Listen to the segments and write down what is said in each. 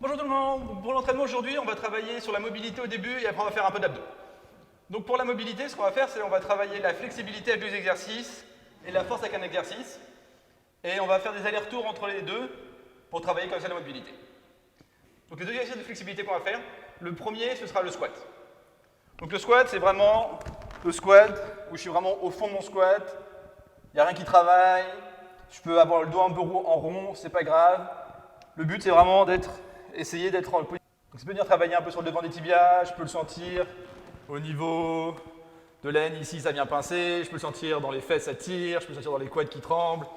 Bonjour tout le monde, pour l'entraînement aujourd'hui, on va travailler sur la mobilité au début et après on va faire un peu d'abdos. Donc pour la mobilité, ce qu'on va faire, c'est on va travailler la flexibilité avec 2 exercices et la force avec un exercice. Et on va faire des allers-retours entre les deux pour travailler comme ça la mobilité. Donc les 2 exercices de flexibilité qu'on va faire, le premier ce sera le squat. Donc le squat, c'est vraiment le squat où je suis vraiment au fond de mon squat, il n'y a rien qui travaille, je peux avoir le dos un peu en rond, c'est pas grave. Le but c'est vraiment essayer d'être en position. Donc ça peut venir travailler un peu sur le devant des tibias, je peux le sentir au niveau de l'aine ici, ça vient pincer, je peux le sentir dans les fesses, ça tire, je peux le sentir dans les quads qui tremblent,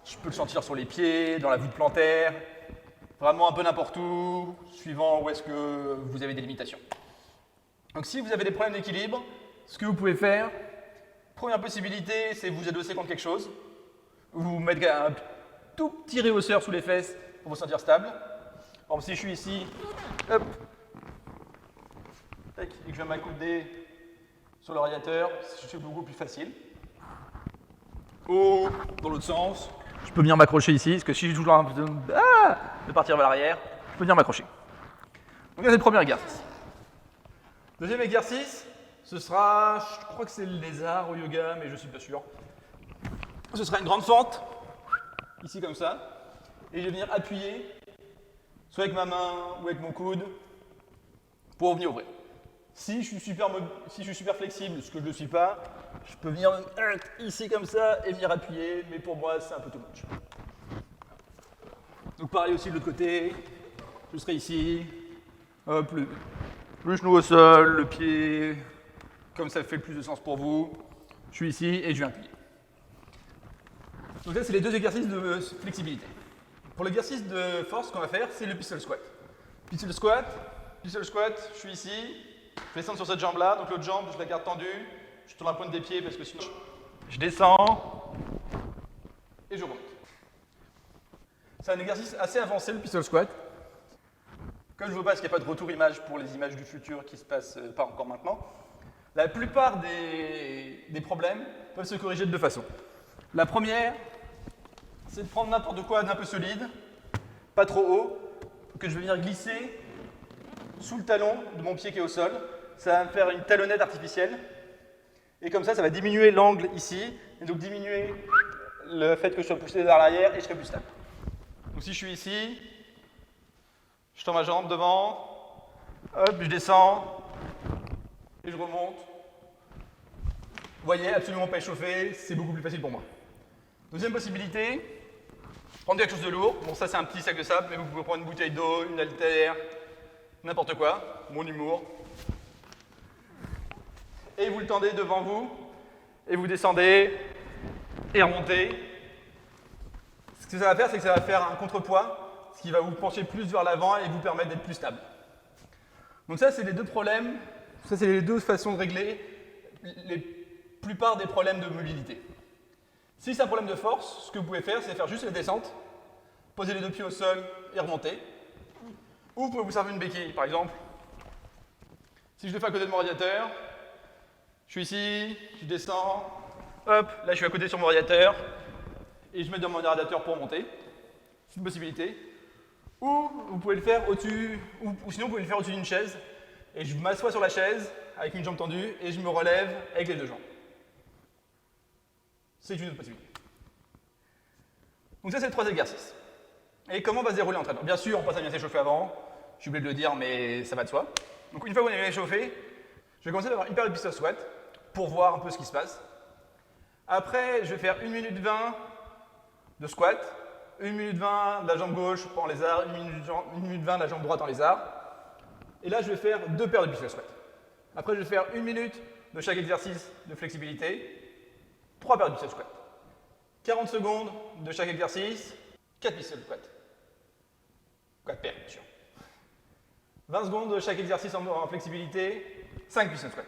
je peux le sentir sur les pieds, dans la voûte plantaire, vraiment un peu n'importe où, suivant où est-ce que vous avez des limitations. Donc si vous avez des problèmes d'équilibre, ce que vous pouvez faire, première possibilité, c'est vous adosser contre quelque chose, vous mettre un tout petit rehausseur sous les fesses pour vous sentir stable. Par exemple, si je suis ici, hop, tac, et que je viens m'accouder sur le radiateur, c'est beaucoup plus facile. Ou dans l'autre sens, je peux venir m'accrocher ici, parce que si j'ai toujours un peu de partir vers l'arrière, je peux venir m'accrocher. Donc là, c'est le premier exercice. Deuxième exercice, ce sera, je crois que c'est le lézard au yoga, mais je ne suis pas sûr. Ce sera une grande fente, ici comme ça, et je vais venir appuyer, soit avec ma main ou avec mon coude, pour venir ouvrir. Si je suis super flexible, ce que je ne le suis pas, je peux venir ici comme ça et venir appuyer, mais pour moi c'est un peu too much. Donc pareil aussi de l'autre côté, je serai ici, hop, le genou au sol, le pied, comme ça fait le plus de sens pour vous. Je suis ici et je viens appuyer. Donc là c'est les 2 exercices de flexibilité. Pour l'exercice de force, ce qu'on va faire, c'est le pistol squat. Pistol squat, je suis ici, je vais descendre sur cette jambe-là, donc l'autre jambe, je la garde tendue, je tourne la pointe des pieds parce que sinon je descends et je remonte. C'est un exercice assez avancé, le pistol squat. Comme je vous passe qu'il n'y a pas de retour image pour les images du futur qui ne se passent pas encore maintenant, la plupart des problèmes peuvent se corriger de 2 façons. La première, c'est de prendre n'importe quoi d'un peu solide, pas trop haut, que je vais venir glisser sous le talon de mon pied qui est au sol. Ça va me faire une talonnette artificielle. Et comme ça va diminuer l'angle ici, et donc diminuer le fait que je sois poussé vers l'arrière et je serai plus stable. Donc si je suis ici, je tends ma jambe devant, hop, je descends, et je remonte. Vous voyez, absolument pas échauffé, c'est beaucoup plus facile pour moi. Deuxième possibilité, prendre quelque chose de lourd. Bon, ça c'est un petit sac de sable, mais vous pouvez prendre une bouteille d'eau, une haltère, n'importe quoi, mon humour. Et vous le tendez devant vous, et vous descendez, et remontez. Ce que ça va faire, c'est que ça va faire un contrepoids, ce qui va vous pencher plus vers l'avant et vous permettre d'être plus stable. Donc ça, c'est les 2 problèmes, ça c'est les 2 façons de régler la plupart des problèmes de mobilité. Si c'est un problème de force, ce que vous pouvez faire, c'est faire juste la descente, poser les 2 pieds au sol et remonter. Ou vous pouvez vous servir une béquille, par exemple. Si je le fais à côté de mon radiateur, je suis ici, je descends, hop, là je suis à côté sur mon radiateur, et je mets dans mon radiateur pour monter. C'est une possibilité. Ou vous pouvez le faire au-dessus, ou sinon vous pouvez le faire au-dessus d'une chaise, et je m'assois sur la chaise avec une jambe tendue, et je me relève avec les 2 jambes. C'est une autre possibilité. Donc ça c'est les 3 exercices. Et comment va se dérouler l'entraînement? Bien sûr, on passe à bien s'échauffer avant, j'ai oublié de le dire, mais ça va de soi. Donc une fois que vous avez échauffé, je vais commencer par une paire de pistol squat pour voir un peu ce qui se passe. Après, je vais faire 1 minute 20 de squat, 1 minute 20 de la jambe gauche en lézard, 1 minute 20 de la jambe droite en lézard. Et là, je vais faire 2 paires de pistol squat. Après, je vais faire 1 minute de chaque exercice de flexibilité, 3 paires de pistol squat. 40 secondes de chaque exercice, 4 pistol squat. 4 paires, bien sûr. 20 secondes de chaque exercice en flexibilité, 5 pistol squat.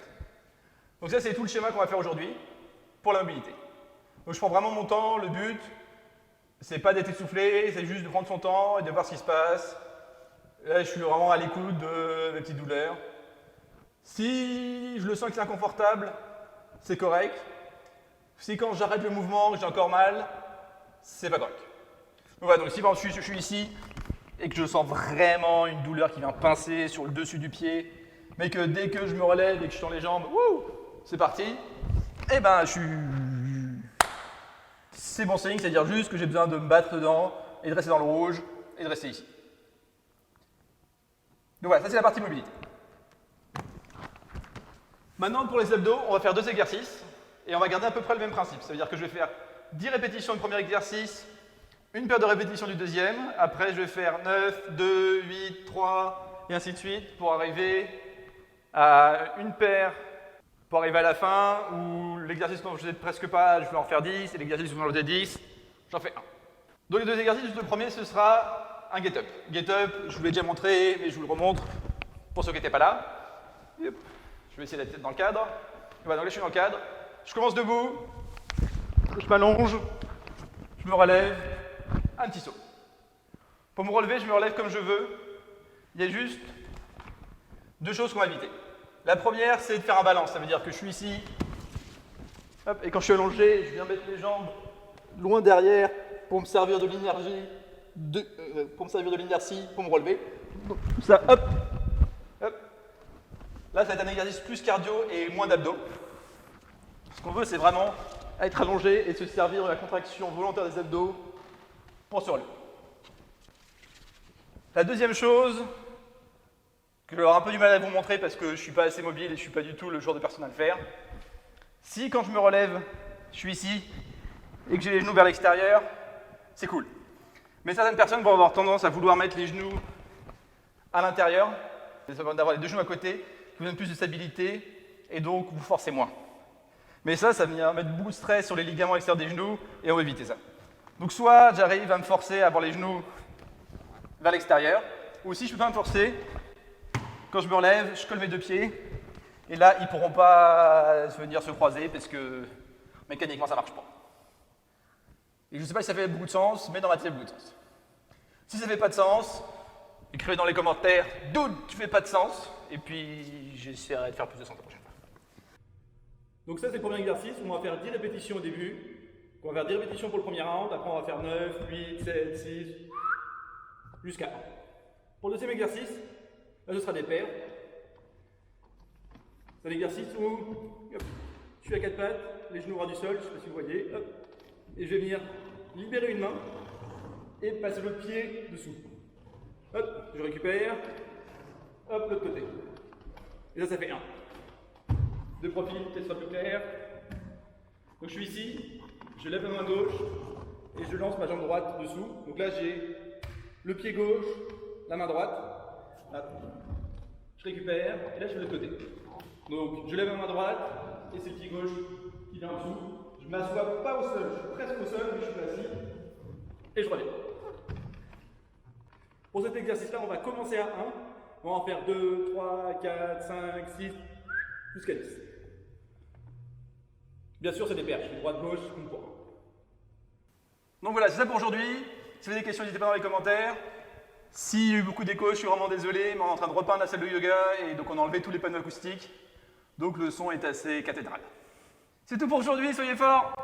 Donc ça, c'est tout le schéma qu'on va faire aujourd'hui pour la mobilité. Donc je prends vraiment mon temps, le but, c'est pas d'être essoufflé, c'est juste de prendre son temps et de voir ce qui se passe. Là, je suis vraiment à l'écoute de mes petites douleurs. Si je le sens que c'est inconfortable, c'est correct. Si quand j'arrête le mouvement, j'ai encore mal, c'est pas correct. Donc voilà, donc si par exemple, je suis ici et que je sens vraiment une douleur qui vient pincer sur le dessus du pied, mais que dès que je me relève et que je tends les jambes, c'est parti, et ben c'est bon signe, c'est-à-dire juste que j'ai besoin de me battre dedans et de rester dans le rouge et de rester ici. Donc voilà, ça c'est la partie mobilité. Maintenant pour les abdos, on va faire 2 exercices et on va garder à peu près le même principe. Ça veut dire que je vais faire 10 répétitions du premier exercice, une paire de répétitions du deuxième, après je vais faire 9, 2, 8, 3 et ainsi de suite pour arriver à une paire, pour arriver à la fin où l'exercice dont je faisais presque pas, je vais en faire 10 et l'exercice où j'en faisais 10, j'en fais 1. Donc les 2 exercices, le premier ce sera un get-up. Get-up, je vous l'ai déjà montré, mais je vous le remontre pour ceux qui n'étaient pas là. Yep. Je vais essayer d'être dans le cadre. Voilà, donc là je suis dans le cadre. Je commence debout, je m'allonge, je me relève, un petit saut. Pour me relever, je me relève comme je veux. Il y a juste 2 choses qu'on va éviter. La première, c'est de faire un balance. Ça veut dire que je suis ici, hop, et quand je suis allongé, je viens mettre les jambes loin derrière pour me servir de l'inertie, pour me relever. Donc, ça, hop, hop. Là, ça va être un exercice plus cardio et moins d'abdos. Ce qu'on veut, c'est vraiment être allongé et se servir de la contraction volontaire des abdos pour se relever. La deuxième chose, que j'aurai un peu du mal à vous montrer parce que je ne suis pas assez mobile et je ne suis pas du tout le genre de personne à le faire. Si quand je me relève, je suis ici et que j'ai les genoux vers l'extérieur, c'est cool. Mais certaines personnes vont avoir tendance à vouloir mettre les genoux à l'intérieur, d'avoir les 2 genoux à côté, qui vous donne plus de stabilité et donc vous forcez moins. Mais ça vient mettre beaucoup de stress sur les ligaments extérieurs des genoux et on va éviter ça. Donc soit j'arrive à me forcer à avoir les genoux vers l'extérieur, ou si je ne peux pas me forcer, quand je me relève, je colle mes 2 pieds, et là, ils ne pourront pas venir se croiser parce que mécaniquement, ça ne marche pas. Et je ne sais pas si ça fait beaucoup de sens, mais dans ma tête, ça fait beaucoup de sens. Si ça ne fait pas de sens, écrivez dans les commentaires « Dude, tu fais pas de sens !» et puis j'essaierai de faire plus de sens la prochaine fois. Donc ça, c'est le premier exercice où on va faire 10 répétitions au début. On va faire 10 répétitions pour le premier round, après on va faire 9, 8, 7, 6, jusqu'à 1. Pour le deuxième exercice, là ce sera des paires. C'est un exercice où hop, je suis à 4 pattes, les genoux ras du sol, je ne sais pas si vous voyez, hop, et je vais venir libérer une main et passer l'autre pied dessous. Hop, je récupère, hop, l'autre côté. Et ça fait 1. De profil, peut-être ce sera plus clair. Donc je suis ici, je lève la main gauche et je lance ma jambe droite dessous. Donc là j'ai le pied gauche, la main droite. Hop. Je récupère et là je fais de l'autre côté. Donc je lève ma main droite et c'est le pied gauche qui vient en dessous. Je ne m'assois pas au sol, je suis presque au sol, mais je suis assis et je reviens. Pour cet exercice-là, on va commencer à 1. On va en faire 2, 3, 4, 5, 6, jusqu'à 10. Bien sûr, c'est des paires, je fais droite-gauche, une fois. Donc voilà, c'est ça pour aujourd'hui. Si vous avez des questions, n'hésitez pas dans les commentaires. S'il y a eu beaucoup d'écho, je suis vraiment désolé, mais on est en train de repeindre la salle de yoga et donc on a enlevé tous les panneaux acoustiques. Donc le son est assez cathédral. C'est tout pour aujourd'hui, soyez forts!